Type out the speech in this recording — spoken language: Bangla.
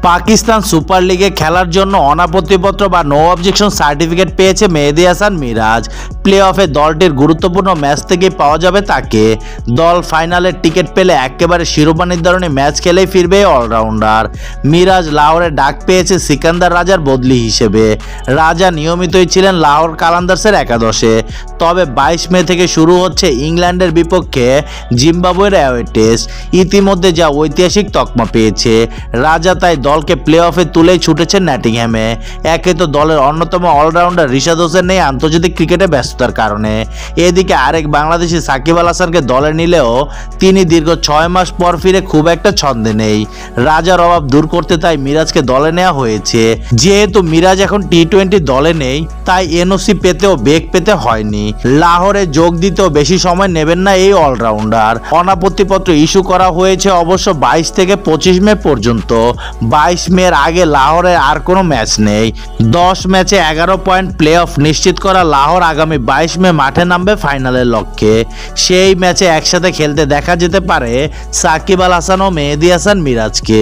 পাকিস্তান সুপার লিগে খেলার জন্য অনাপত্তিপত্র বা নো অবজেকশন সার্টিফিকেট পেয়েছে মেহেদী হাসান মিরাজ। প্লে অফে দলটির গুরুত্বপূর্ণ ম্যাচ থেকে পাওয়া যাবে তাকে। দল ফাইনালের টিকিট পেলে একেবারে শিরোপা নির্ধারণী ম্যাচ খেলেই ফিরবে অলরাউন্ডার। মিরাজ লাহোরে ডাক পেয়েছে সিকান্দার রাজার বদলি হিসেবে। রাজা নিয়মিতই ছিলেন লাহোর কালান্দার্সের একাদশে। তবে 22 মে থেকে শুরু হচ্ছে ইংল্যান্ডের বিপক্ষে জিম্বাবুয়ের অ্যাওয়ে টেস্ট। ইতিমধ্যে যা ঐতিহাসিক তকমা পেয়েছে, রাজা তাই দলকে প্লে অফে তুলেই ছুটেছেন নটিংহ্যামে। একে তো দলের অন্যতম অলরাউন্ডার রিশাদ হোসেন নেই আন্তর্জাতিক ক্রিকেটে ব্যস্ততার কারণে, এদিকে আরেক বাংলাদেশি সাকিব আল হাসানকে দলে নিলেও তিনি দীর্ঘ 6 মাস পর ফিরে খুব একটা ছন্দে নেই। রাজার অভাব দূর করতে তাই মিরাজকে দলে নেওয়া হয়েছে। যেহেতু মিরাজ এখন টি-20 দলে নেই, তাই এনওসি পেতেও বেগ পেতে হয়নি। লাহোরে যোগ দিতেও বেশি সময় নেবেন না এই অলরাউন্ডার। অনাপত্তিপত্র ইস্যু করা হয়েছে অবশ্য 22 থেকে 25 মে পর্যন্ত। 22 মের আগে লাহোরের আর কোনো ম্যাচ নেই। 10 ম্যাচে 11 পয়েন্ট প্লে অফ নিশ্চিত করা লাহোর আগামী 22 মে মাঠে নামবে ফাইনালের লক্ষ্যে। সেই ম্যাচে একসাথে খেলতে দেখা যেতে পারে সাকিব আল হাসান ও মেহেদী হাসান মিরাজকে।